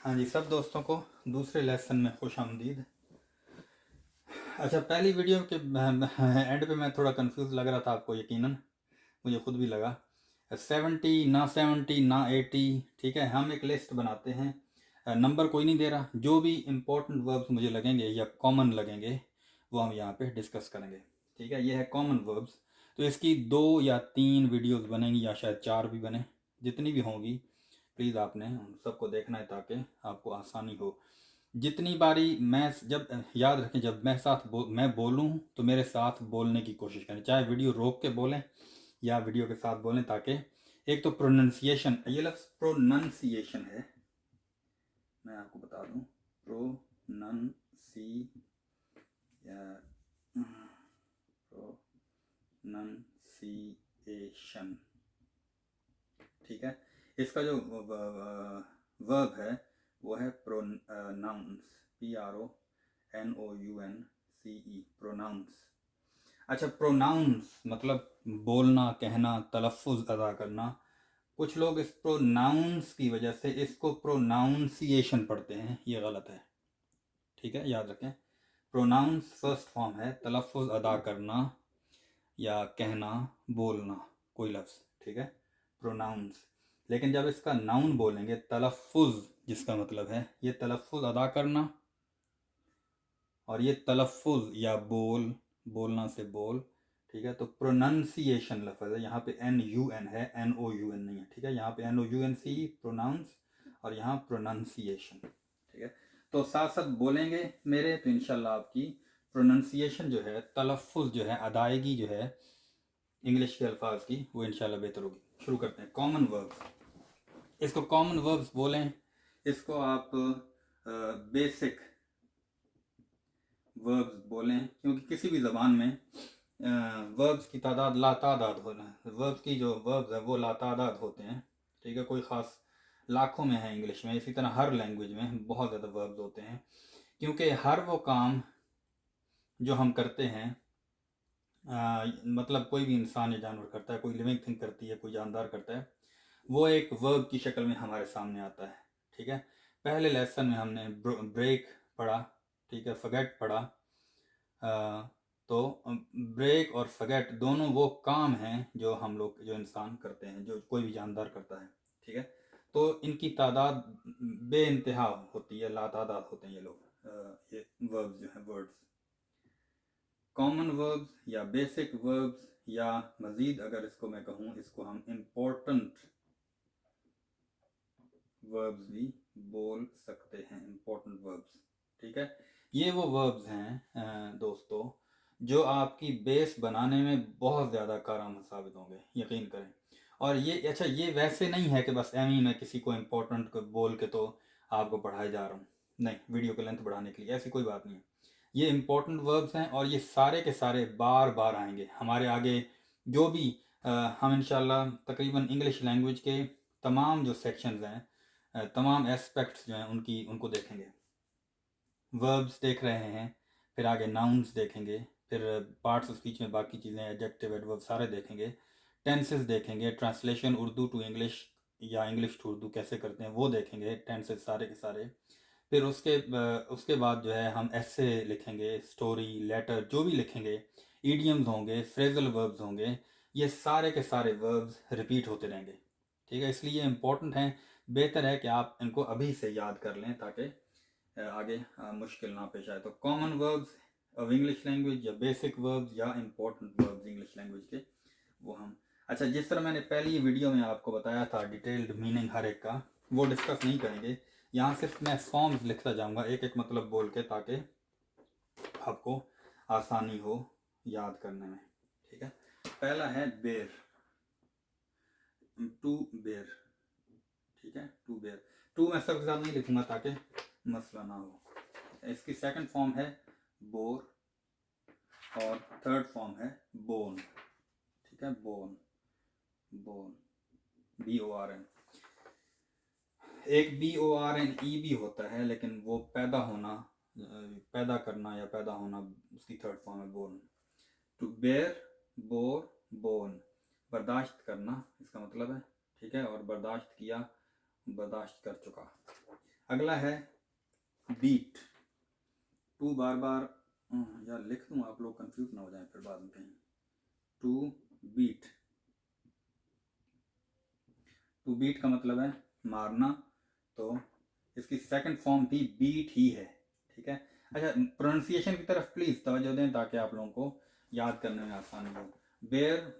हाँ जी, सब दोस्तों को दूसरे लेसन में खुश आमदीद। अच्छा, पहली वीडियो के एंड पे मैं थोड़ा कंफ्यूज लग रहा था आपको, यकीनन मुझे खुद भी लगा। 70 ना 80 ठीक है, हम एक लिस्ट बनाते हैं। नंबर कोई नहीं दे रहा, जो भी इम्पोर्टेंट वर्ब्स मुझे लगेंगे या कॉमन लगेंगे वो हम यहाँ पे डिस्कस करेंगे। ठीक है, ये है कॉमन वर्ब्स। तो इसकी 2 या 3 वीडियोस बनेंगी या शायद 4 भी बने, जितनी भी होंगी प्लीज़ आपने उन सबको देखना है ताकि आपको आसानी हो। जितनी बारी मैं जब याद रखें, जब मैं बोलूं तो मेरे साथ बोलने की कोशिश करें, चाहे वीडियो रोक के बोलें या वीडियो के साथ बोलें, ताकि एक तो प्रोनंसिएशन, ये लफ्ज़ प्रोनंसिएशन है, मैं आपको बता दूं, प्रोनंसिएशन। ठीक है, इसका जो वर्ब है वो है प्रोनाउंस, PRONOUNCE, प्रोनाउंस। अच्छा, प्रोनाउंस मतलब बोलना, कहना, तलफ़ुज़ अदा करना। कुछ लोग इस प्रोनाउंस की वजह से इसको प्रोनाउंसिएशन पढ़ते हैं, ये गलत है। ठीक है, याद रखें, प्रोनाउंस फर्स्ट फॉर्म है तलफ़ुज़ अदा करना या कहना, बोलना कोई लफ्ज़। ठीक है, प्रोनाउंस। लेकिन जब इसका नाउन बोलेंगे तलफ़ुज़, जिसका मतलब है ये तलफ़ुज़ अदा करना, और ये तलफ़ुज़ या बोलना से बोल। ठीक है, तो प्रोनंसिएशन लफ्ज़ है, यहाँ पे NUN है, NOUN नहीं है। ठीक है, यहाँ पे NOUNC प्रोनाउंस और यहाँ प्रोनंसिएशन। ठीक है, तो साथ साथ बोलेंगे मेरे, तो इंशाल्लाह आपकी प्रोनंसिएशन जो है, तलफ़ुज़ जो है, अदायगी जो है इंग्लिश के अल्फाज की, वो इंशाल्लाह बेहतर होगी। शुरू करते हैं। कॉमन वर्ब्स, इसको कॉमन वर्ब्स बोलें, इसको आप बेसिक वर्ब्स बोलें, क्योंकि किसी भी ज़बान में वर्ब्स की तादाद लातादाद होना है। वर्ब्स की जो वर्ब्स है वो लातादाद होते हैं। ठीक है, कोई ख़ास लाखों में है इंग्लिश में, इसी तरह हर लैंग्वेज में बहुत ज़्यादा वर्ब्स होते हैं, क्योंकि हर वो काम जो हम करते हैं, मतलब कोई भी इंसान या जानवर करता है, कोई लिविंग थिंग करती है, कोई जानदार करता है, वो एक वर्ब की शक्ल में हमारे सामने आता है। ठीक है, पहले लेसन में हमने ब्रेक पढ़ा, ठीक है, फगेट पढ़ा। तो ब्रेक और फगेट दोनों वो काम हैं जो हम लोग, जो इंसान करते हैं, जो कोई भी जानदार करता है। ठीक है, तो इनकी तादाद बे इंतहा होती है, लातादाद होते हैं ये लोग, ये वर्ब्स जो हैं, वर्ड्स। कॉमन वर्ब्स या बेसिक वर्ब्स, या मज़ीद अगर इसको मैं कहूँ, इसको हम इम्पोर्टेंट वर्ब्स भी बोल सकते हैं, इम्पोर्टेंट वर्ब्स। ठीक है, ये वो वर्ब्स हैं दोस्तों, जो आपकी बेस बनाने में बहुत ज़्यादा कारआमद साबित होंगे, यकीन करें। और ये अच्छा, ये वैसे नहीं है कि बस एम ही मैं किसी को इम्पोर्टेंट को बोल के तो आपको पढ़ाए जा रहा हूँ, नहीं, वीडियो की लेंथ बढ़ाने के लिए, ऐसी कोई बात नहीं है। ये इम्पोर्टेंट वर्ब्स हैं और ये सारे के सारे बार बार आएंगे हमारे आगे, जो भी हम इंशाल्लाह तकरीबन इंग्लिश लैंग्वेज के तमाम जो सेक्शंस हैं, तमाम एस्पेक्ट्स जो हैं उनको देखेंगे। वर्ब्स देख रहे हैं, फिर आगे नाउन्स देखेंगे, फिर पार्ट्स ऑफ स्पीच में बाकी चीज़ें, एडजेक्टिव, एडवर्ब सारे देखेंगे, टेंसेस देखेंगे, ट्रांसलेशन उर्दू टू इंग्लिश या इंग्लिश टू उर्दू कैसे करते हैं वो देखेंगे, टेंसेस सारे के सारे। फिर उसके बाद जो है हम ऐसे लिखेंगे, स्टोरी, लेटर, जो भी लिखेंगे, ईडियम्स होंगे, फ्रेजल वर्ब्स होंगे, ये सारे के सारे वर्ब्स रिपीट होते रहेंगे। ठीक है, इसलिए ये इम्पोर्टेंट हैं, बेहतर है कि आप इनको अभी से याद कर लें ताकि आगे मुश्किल ना पेश आए। तो common verbs of English language या बेसिक वर्ब्स या इम्पोर्टेंट वर्ब्स इंग्लिश लैंग्वेज के, वो हम, अच्छा, जिस तरह मैंने पहली वीडियो में आपको बताया था डिटेल्ड मीनिंग हर एक का, वो डिस्कस नहीं करेंगे। यहाँ सिर्फ मैं फॉर्म्स लिखता जाऊँगा, एक एक मतलब बोल के, ताकि आपको आसानी हो याद करने में। ठीक है, पहला है बेर, टू बेर। ठीक है, टू बेर, टू मैं सबके साथ नहीं लिखूंगा ताकि मसला ना हो। इसकी सेकंड फॉर्म है बोर और थर्ड फॉर्म है बोन। ठीक है, बोन, बोन, BORN। एक BORNE भी होता है, लेकिन वो पैदा होना, पैदा करना या पैदा होना, उसकी थर्ड फॉर्म है borne. To bear, bore, borne, बर्दाश्त करना इसका मतलब है। ठीक है, और बर्दाश्त किया, बर्दाश्त कर चुका। अगला है बीट। टू बार बार यार लिख दूँ, आप लोग कंफ्यूज ना हो जाएं फिर बाद में कहीं। टू बीट, टू बीट का मतलब है मारना, तो इसकी सेकंड फॉर्म भी बीट ही है, ठीक है। अच्छा, प्रोनाउंसिएशन की तरफ प्लीज तवज्जो दें ताकि आप लोगों को याद करने में आसानी हो। बेर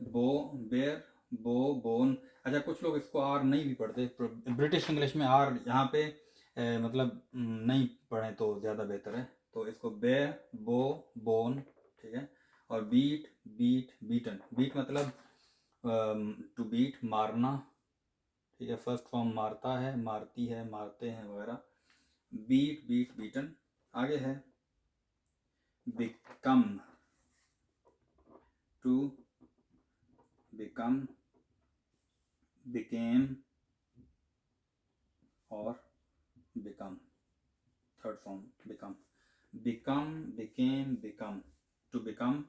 बो बोन। अच्छा, कुछ लोग इसको आर नहीं भी पढ़ते, ब्रिटिश इंग्लिश में आर यहाँ पे मतलब नहीं पढ़े तो ज़्यादा बेहतर है। तो इसको बेर बो बोन, ठीक है। और बीट बीटन। बीट मतलब टू बीट मारना, ठीक है। फर्स्ट फॉर्म मारता है, मारती है, मारते हैं वगैरह। Beat beaten. आगे है बिकम। टू बिकम, बिकेम और become. Third form become, became, become. To become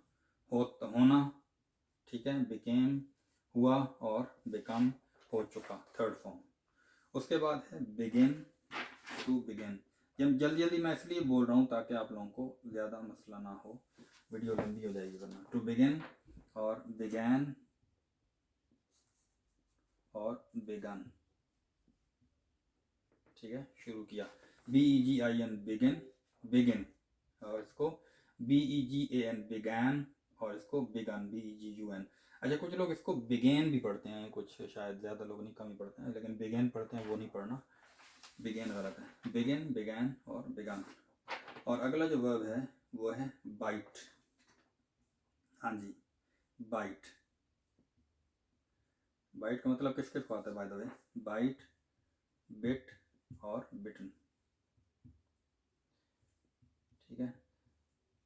होना, ठीक है। बिकेम हुआ और बिकम हो चुका, थर्ड फॉर्म। उसके बाद है बिगिन। टू बिगिन, ये जल्दी जल्दी मैं इसलिए बोल रहा हूँ ताकि आप लोगों को ज़्यादा मसला ना हो, वीडियो लंबी हो जाएगी वरना। टू बिगिन और बिगैन और बिगन, ठीक है, शुरू किया। BEGIN begin, begin. और इसको BEGAN बिगैन, और इसको बिगन BEGUN। अच्छा, कुछ लोग इसको बिगेन भी पढ़ते हैं, कुछ शायद ज़्यादा लोग नहीं, कम ही पढ़ते हैं, लेकिन बिगेन पढ़ते हैं, वो नहीं पढ़ना, बिगेन गलत है। बिगिन, बिगैन और बिगन। और अगला जो वर्ब है वो है बाइट। हाँ जी, बाइट। बाइट का मतलब किस किस को आता है by the way? Bite, bit और बिटन, ठीक है।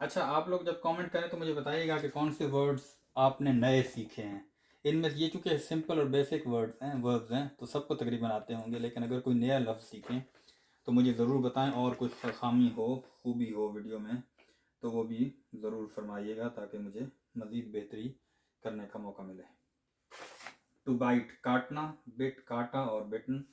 अच्छा, आप लोग जब कमेंट करें तो मुझे बताइएगा कि कौन से वर्ड्स आपने नए सीखे हैं। इनमें ये चूँकि सिंपल और बेसिक वर्ड्स हैं, वर्ब्स हैं, तो सबको तकरीबन आते होंगे, लेकिन अगर कोई नया लफ्ज़ सीखें तो मुझे ज़रूर बताएं, और कुछ खामी हो, खूबी हो वीडियो में तो वो भी ज़रूर फरमाइएगा ताकि मुझे मज़ीद बेहतरी करने का मौका मिले। टू बाइट काटना, बिट काटा और बिटन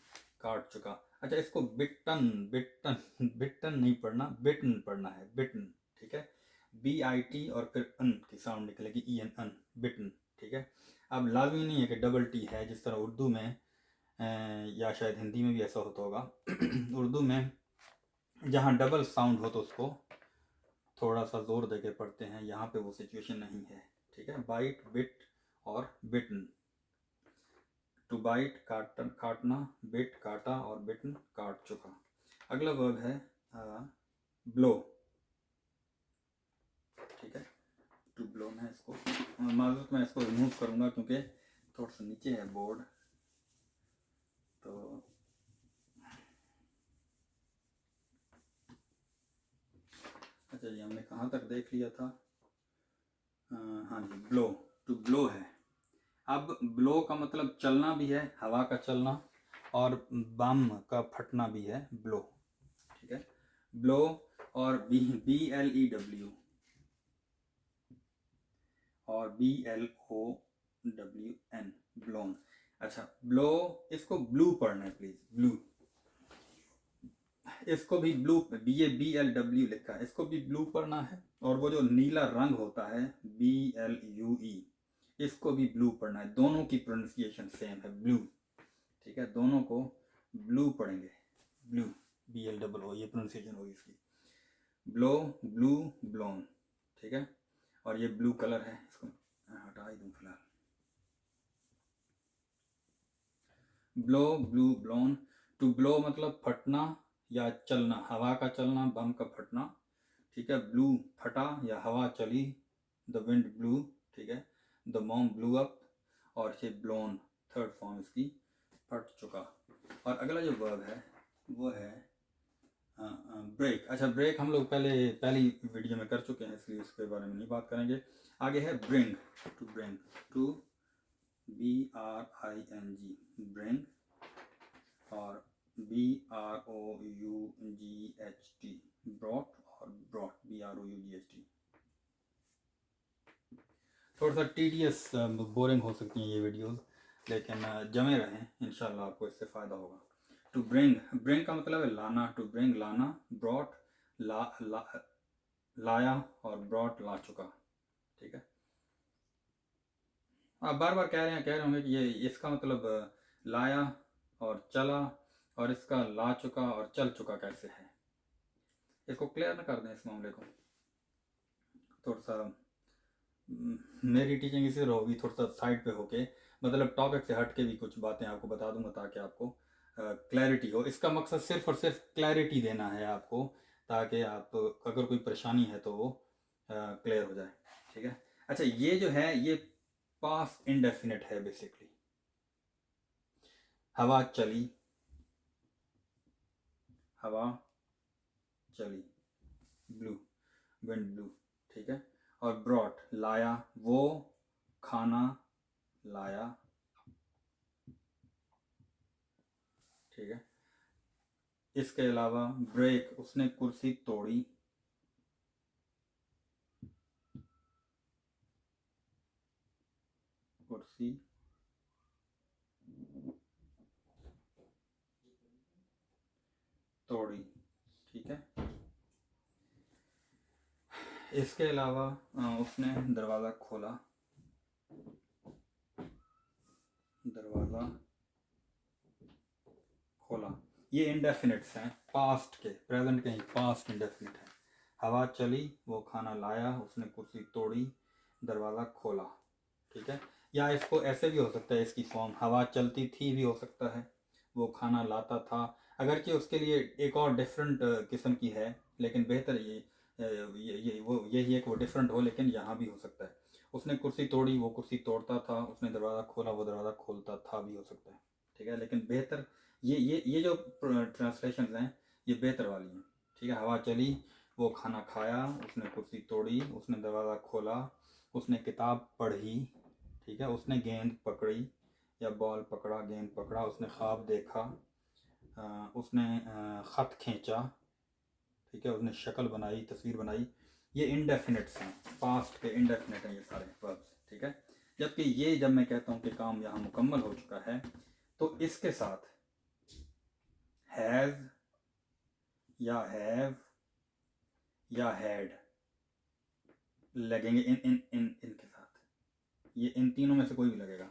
काट चुका। अच्छा, इसको बिटन बिटन बिटन नहीं पढ़ना, बिटन पढ़ना है, बिटन, ठीक है। BIT और फिर अन की साउंड निकलेगी, EN अन, बिटन, ठीक है। अब लाजमी नहीं है कि डबल टी है, जिस तरह उर्दू में या शायद हिंदी में भी ऐसा होता होगा। उर्दू में जहाँ डबल साउंड हो तो उसको थोड़ा सा जोर देके पढ़ते हैं, यहाँ पे वो सिचुएशन नहीं है, ठीक है। बाइट, बिट और बिटन। टू बाइट काटना, बिट काटा और बिटन काट चुका। अगला वर्ब है ब्लो, ठीक है। टू ब्लो, मैं इसको माजूत मैं इसको रिमूव करूँगा क्योंकि थोड़ा सा नीचे है बोर्ड, तो अच्छा जी, हमने कहाँ तक देख लिया था? हाँ जी, ब्लो। टू ब्लो है। अब ब्लो का मतलब चलना भी है, हवा का चलना, और बम का फटना भी है ब्लो, ठीक है। ब्लो और BLEW और BLOWN, ब्लोन। अच्छा, ब्लो, इसको ब्लू पढ़ना है प्लीज, ब्लू। इसको भी ब्लू, BLW लिखा है, इसको भी ब्लू पढ़ना है। और वो जो नीला रंग होता है BLUE, इसको भी ब्लू पढ़ना है। दोनों की प्रोनाउंसिएशन सेम है, ब्लू, ठीक है। दोनों को ब्लू पढ़ेंगे, ब्लू, BLOO, ये प्रोनाउंसिएशन होगी इसकी। ब्लो, ब्लू, ब्लोन, ठीक है। और ये ब्लू कलर है, इसको हटा ही दूँ फिलहाल। Blow, blew, blown. To blow मतलब फटना या चलना, हवा का चलना, बम का फटना, ठीक है। ब्लू फटा या हवा चली, द विंड ब्लू, ठीक है। द बॉम्ब ब्लू अप, और ये ब्लोन, थर्ड फॉर्म इसकी, फट चुका। और अगला जो वर्ब है वो है ब्रेक। अच्छा, ब्रेक हम लोग पहली वीडियो में कर चुके हैं, इसलिए उसके बारे में नहीं बात करेंगे। आगे है bring. To bring, to BRING, bring, और BROUGHT, ब्रॉट, और ब्रॉट BROUGHT। थोड़ा सा टीडियस, बोरिंग हो सकती हैं ये वीडियोस, लेकिन जमे रहें, इंशाल्लाह आपको इससे फ़ायदा होगा। टू ब्रिंग का मतलब है लाना, टू ब्रिंग लाना, ब्रॉट लाया, और ब्रॉट ला चुका। ठीक है, आप बार बार कह रहे होंगे कि ये इसका मतलब लाया और चला, और इसका ला चुका और चल चुका कैसे है। इसको क्लियर न कर दें इस मामले को थोड़ा सा। मेरी टीचिंग इसी रहोगी थोड़ा सा साइड पे होके, मतलब टॉपिक से हट के भी कुछ बातें आपको बता दूंगा ताकि आपको क्लैरिटी हो। इसका मकसद सिर्फ और सिर्फ क्लैरिटी देना है आपको, ताकि आप अगर कोई परेशानी है तो वो क्लियर हो जाए। ठीक है, अच्छा ये जो है ये पास्ट इंडेफिनिट है बेसिकली। हवा चली, हवा चली, ब्लू, विंड ब्लू। ठीक है, और ब्रॉट लाया, वो खाना लाया। ठीक है, इसके अलावा ब्रेक, उसने कुर्सी तोड़ी, कुर्सी तोड़ी। ठीक है, इसके अलावा उसने दरवाज़ा खोला, दरवाज़ा खोला। ये इंडेफिनिट्स हैं पास्ट के, प्रेजेंट के ही पास्ट इंडेफिनिट है। हवा चली, वो खाना लाया, उसने कुर्सी तोड़ी, दरवाज़ा खोला। ठीक है, या इसको ऐसे भी हो सकता है, इसकी फॉर्म हवा चलती थी भी हो सकता है, वो खाना लाता था। अगरचे उसके लिए एक और डिफरेंट किस्म की है, लेकिन बेहतर यही है कि वो डिफरेंट हो, लेकिन यहाँ भी हो सकता है। उसने कुर्सी तोड़ी, वो कुर्सी तोड़ता था, उसने दरवाज़ा खोला, वो दरवाज़ा खोलता था भी हो सकता है। ठीक है, लेकिन बेहतर ये जो ट्रांसलेशन हैं ये बेहतर वाली हैं। ठीक है, हवा चली, वो खाना खाया, उसने कुर्सी तोड़ी, उसने दरवाज़ा खोला, उसने किताब पढ़ी। ठीक है, उसने गेंद पकड़ी या बॉल पकड़ा, गेंद पकड़ा, उसने ख्वाब देखा, उसने ख़त खींचा। ठीक है, उसने शक्ल बनाई, तस्वीर बनाई। ये इंडेफिनिट्स हैं, पास्ट के इंडेफिनिट हैं ये सारे वर्ब्स। ठीक है, जबकि ये जब मैं कहता हूँ कि काम यहाँ मुकम्मल हो चुका है, तो इसके साथ हैज़ या हैव या हैड लगेंगे। इन इन इन इनके साथ ये इन तीनों में से कोई भी लगेगा।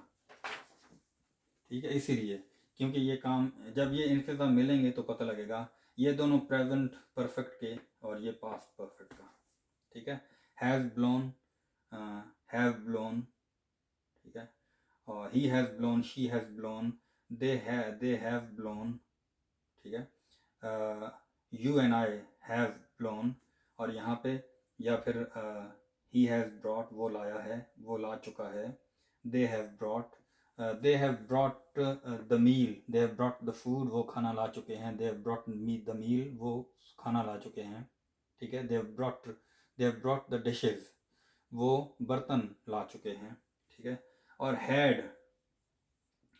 ठीक है, इसीलिए क्योंकि ये काम जब ये इनके साथ मिलेंगे तो पता लगेगा ये दोनों प्रेजेंट परफेक्ट के और ये पास्ट परफेक्ट का। ठीक है, हैज़ ब्लोन, हैव ब्लोन। ठीक है, और he has blown, she has blown, they have blown. ठीक है, you and I have blown, और यहाँ पे या फिर ही हैज़ ब्रॉट, वो लाया है, वो ला चुका है। They have brought, they have brought the meal, they have brought the food, वो खाना ला चुके हैं। They have brought the meal, वो खाना ला चुके हैं। ठीक है, they have brought the dishes, वो बर्तन ला चुके हैं। ठीक है, और हैड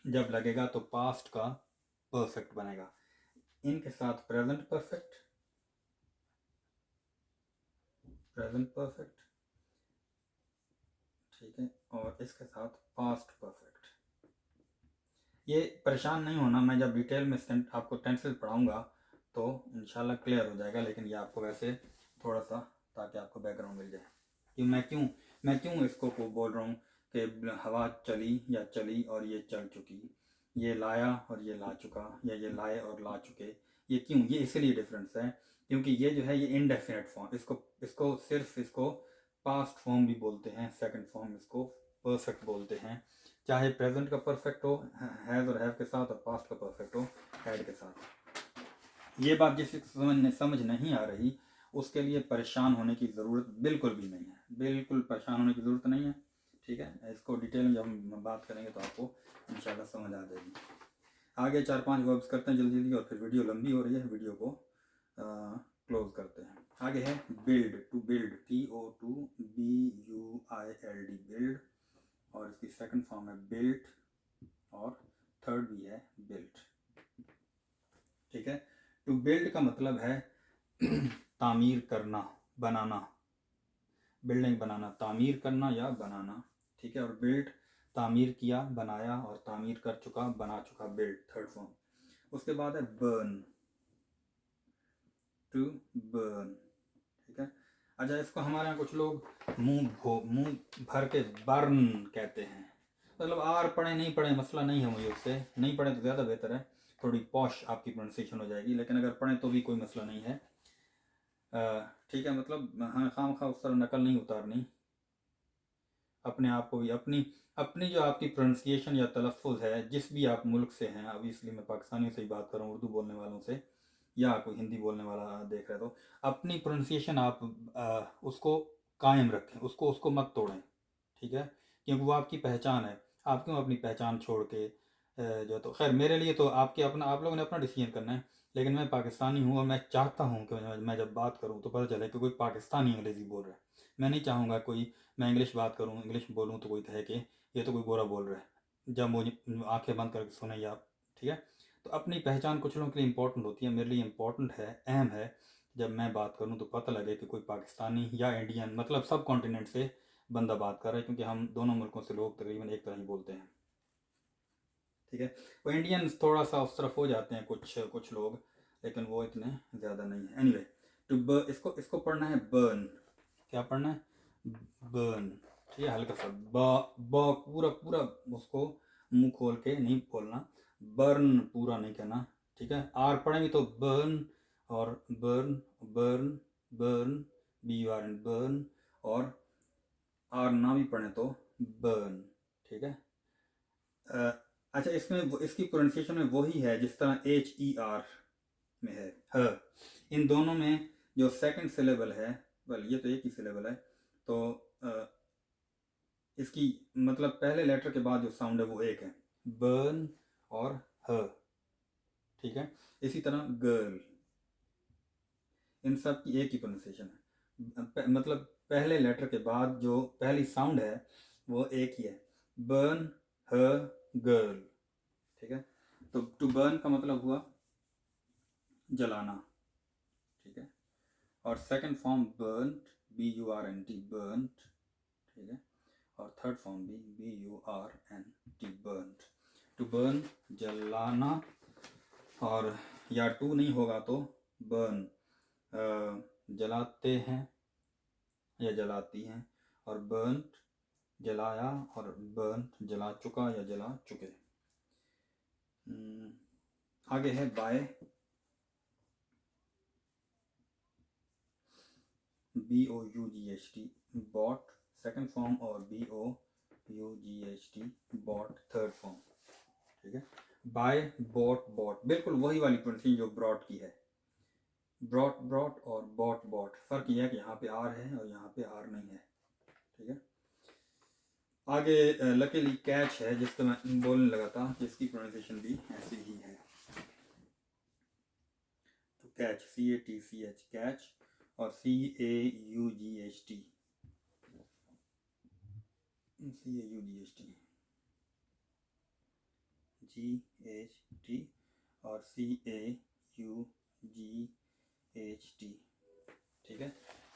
जब लगेगा तो पास्ट का परफेक्ट बनेगा। इनके साथ प्रेजेंट परफेक्ट, प्रेजेंट परफेक्ट। ठीक है, और इसके साथ पास्ट परफेक्ट। ये परेशान नहीं होना, मैं जब डिटेल में आपको टेंसेस पढ़ाऊंगा तो इंशाल्लाह क्लियर हो जाएगा, लेकिन ये आपको वैसे थोड़ा सा ताकि आपको बैकग्राउंड मिल जाए कि मैं क्यों इसको को बोल रहा हूँ कि हवा चली या चली और ये चल चुकी, ये लाया और ये ला चुका, या ये लाए और ला चुके। ये क्यों, ये इसलिए डिफरेंस है क्योंकि ये जो है ये इनडेफिनेट फॉर्म, इसको पास्ट फॉर्म भी बोलते हैं, सेकंड फॉर्म इसको परफेक्ट बोलते हैं। चाहे प्रेजेंट का परफेक्ट हो हैज़ और हैव के साथ, और पास्ट का परफेक्ट हो हैड के साथ। ये बात जिसकी समझ नहीं आ रही उसके लिए परेशान होने की ज़रूरत बिल्कुल भी नहीं है, बिल्कुल परेशान होने की ज़रूरत नहीं है। ठीक है, इसको डिटेल में जब हम बात करेंगे तो आपको इंशाल्लाह समझ आ जाएगी। आगे 4-5 वर्ब्स करते हैं जल्दी जल्दी, और फिर वीडियो लंबी हो रही है, वीडियो को क्लोज करते हैं। आगे है build, to build, TOUBUILD, build, और इसकी सेकंड फॉर्म है बिल्ट, और थर्ड भी है बिल्ट। ठीक है, टू बिल्ड का मतलब है तामीर करना, बनाना, बिल्डिंग बनाना, तामीर करना या बनाना। ठीक है, और बिल्ट तामीर किया, बनाया, और तामीर कर चुका, बना चुका, बिल्ट थर्ड फॉर्म। उसके बाद है बर्न, टू बर्न, ठीक है। अच्छा, इसको हमारे यहाँ कुछ लोग मुंह भर के बर्न कहते हैं। मतलब आर पढ़े नहीं पढ़े मसला नहीं है मुझे उससे, नहीं पढ़े तो ज़्यादा बेहतर है, थोड़ी पॉश आपकी प्रोनाउंसिएशन हो जाएगी, लेकिन अगर पढ़ें तो भी कोई मसला नहीं है। ठीक है, मतलब हाँ, खाम खा उस तरह नकल नहीं उतारनी, अपने आप को भी अपनी अपनी जो आपकी प्रोनाउंसिएशन या तलफ़ुज़ है जिस भी आप मुल्क से हैं, अभी इसलिए मैं पाकिस्तानियों से ही बात कर रहा हूँ, उर्दू बोलने वालों से या कोई हिंदी बोलने वाला देख रहे तो अपनी प्रोनाउंसिएशन आप उसको कायम रखें, उसको उसको मत तोड़ें, ठीक है, क्योंकि वो आपकी पहचान है। आप क्यों अपनी पहचान छोड़ के जो, तो खैर मेरे लिए तो आपके अपना, आप लोगों ने अपना डिसीजन करना है, लेकिन मैं पाकिस्तानी हूँ और मैं चाहता हूँ कि मैं जब बात करूँ तो पता चले कि कोई पाकिस्तानी अंग्रेज़ी बोल रहा है। मैं नहीं चाहूँगा कोई, मैं इंग्लिश बात करूँ, इंग्लिश बोलूँ तो कोई कहे कि ये तो कोई गोरा बोल रहा है, जब मुझे आंखें बंद करके सुने या, ठीक है। तो अपनी पहचान कुछ लोगों के लिए इम्पोर्टेंट होती है, मेरे लिए इम्पोर्टेंट है, अहम है, जब मैं बात करूँ तो पता लगे कि कोई पाकिस्तानी या इंडियन, मतलब सब कॉन्टिनेंट से बंदा बात कर रहा है, क्योंकि हम दोनों मुल्कों से लोग तकरीबन एक तरह ही बोलते हैं, ठीक है। वो इंडियंस थोड़ा सा उस तरफ हो जाते हैं कुछ कुछ लोग, लेकिन वो इतने ज़्यादा नहीं है। एनीवे, टू इसको इसको पढ़ना है बर्न। क्या पढ़ना है? बर्न, ठीक है, हल्का सा ब पूरा पूरा उसको मुंह खोल के नहीं बोलना, बर्न पूरा नहीं कहना, ठीक है। आर पढ़ेंगे तो बर्न, और burn, burn, burn, BURN burn, और आर ना भी पढ़े तो बर्न, ठीक है। अच्छा, इसमें इसकी प्रोनाउंसिएशन में वही है जिस तरह HER में है, ह। इन दोनों में जो सेकंड सिलेबल है, वेल ये तो एक ही सिलेबल है, तो इसकी मतलब पहले लेटर के बाद जो साउंड है वो एक है, बर्न और ह, ठीक है। इसी तरह गर्ल, इन सब की एक ही प्रोनाउंसिएशन है, मतलब पहले लेटर के बाद जो पहली साउंड है वो एक ही है, बर्न, ह, गर्ल, ठीक है। तो टू बर्न का मतलब हुआ जलाना, ठीक है। और second form burnt, BURNT burnt, ठीक है। और थर्ड फॉर्म भी BURNT बर्न्ट। टू बर्न जलाना, और या टू नहीं होगा तो बर्न, जलाते हैं या जलाती हैं, और बर्न्ट जलाया, और बर्न्ट जला चुका या जला चुके। आगे है buy, BOUGHT bought second form, और BOUGHT बॉट थर्ड फॉर्म, ठीक है। बाय, बॉट, बॉट, बिल्कुल वही वाली प्रोनाउंसिएशन जो ब्रॉट की है, ब्रॉट, ब्रॉट, और बॉट, बॉट। फ़र्क यह है कि यहाँ पे आर है और यहाँ पे आर नहीं है, ठीक है। आगे लकीली कैच है, जिसको मैं बोलने लगा था, जिसकी प्रोनाउंसिएशन भी ऐसी ही है। तो कैच, CATCH कैच, और CAUGHT GHT, और CAUGHT, ठीक है।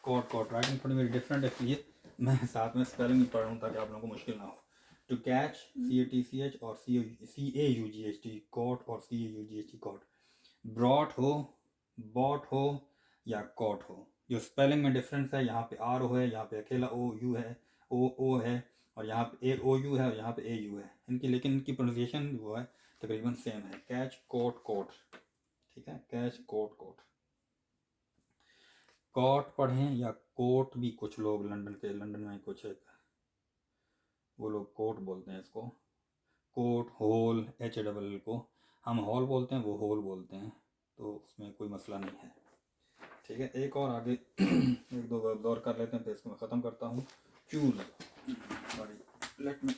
कॉट राइटिंग थोड़ी मेरी डिफरेंट है, इसलिए मैं साथ में स्पेलिंग भी पढ़ रहा हूँ ताकि आप लोगों को मुश्किल ना हो। टू कैच, CATCH, और CAUGHT कॉट, और CAUGHT कॉट। ब्रॉट हो, बॉट हो, या कॉट हो, जो स्पेलिंग में डिफरेंस है, यहाँ पे आर है, यहाँ पे अकेला OU है, ओ है, और यहाँ पे OU है, और यहाँ पे AU है इनकी, लेकिन इनकी प्रोनाउंसिएशन वो है तकरीबन सेम है। कैच, कोट, कोट, ठीक है, कैच, कोट, कोट। कॉट पढ़ें या कोट भी, कुछ लोग लंदन में कुछ एक वो लोग कोट बोलते हैं इसको, कोट, होल, HALL को हम हॉल बोलते हैं, वो होल बोलते हैं, तो उसमें कोई मसला नहीं है, ठीक है। एक और आगे एक दो वर्ब्स और कर लेते हैं, फिर इसको मैं ख़त्म करता हूँ। चूज, सॉरी, लेट मी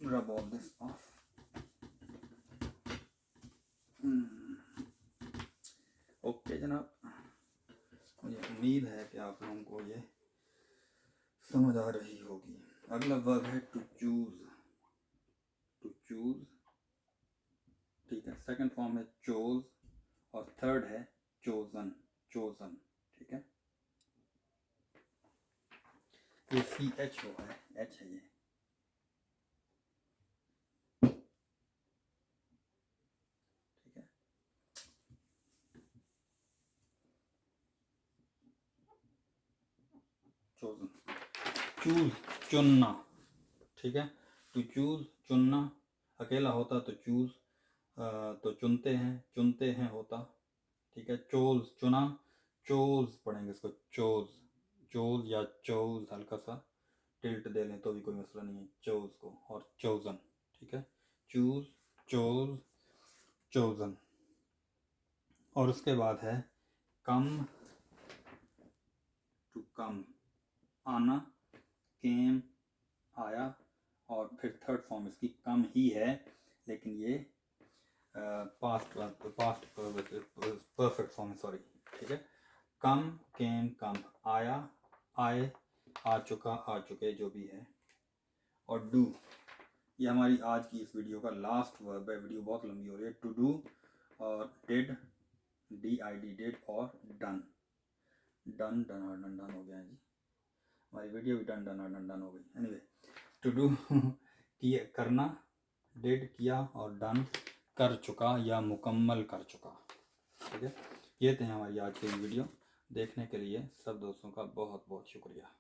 रब ऑल दिस ऑफ। ओके जनाब, मुझे उम्मीद है कि आप लोगों को ये समझ आ रही होगी। अगला वर्ब है टू चूज, टू चूज, ठीक है। सेकंड फॉर्म है चोज, और थर्ड है चोजन, चोजन, ठीक है। ये CH हो है, H है ये, ठीक है। chosen. चूज चुनना, ठीक है। टू चूज चुनना, अकेला होता तो चूज, तो चुनते हैं होता, ठीक है। चोज चुना, चोज पढ़ेंगे इसको, चोज, चोज या चोज, हल्का सा टिल्ट दे लें तो भी कोई मसला नहीं है, चोज को, और चोजन, ठीक है। Choose, chose, chosen. और उसके बाद है कम, टू कम, आना, केम, आया, और फिर थर्ड फॉर्म इसकी कम ही है, लेकिन ये पास्ट परफेक्ट फॉर्म है, सॉरी, ठीक है। कम, केम, कम, आया, आए, आ चुका, आ चुके, जो भी है। और डू, ये हमारी आज की इस वीडियो का लास्ट वर्ब है, वीडियो बहुत लंबी हो रही है। टू डू और डिड, DID, डिड, और डन, डन, डन और डन, डन हो गया है जी, हमारी वीडियो भी डन डन और डन डन हो गई। एनीवे, टू डू किया, करना, डिड किया, और डन कर चुका या मुकम्मल कर चुका, ठीक है। ये थे हमारी आज की वीडियो, देखने के लिए सब दोस्तों का बहुत बहुत शुक्रिया।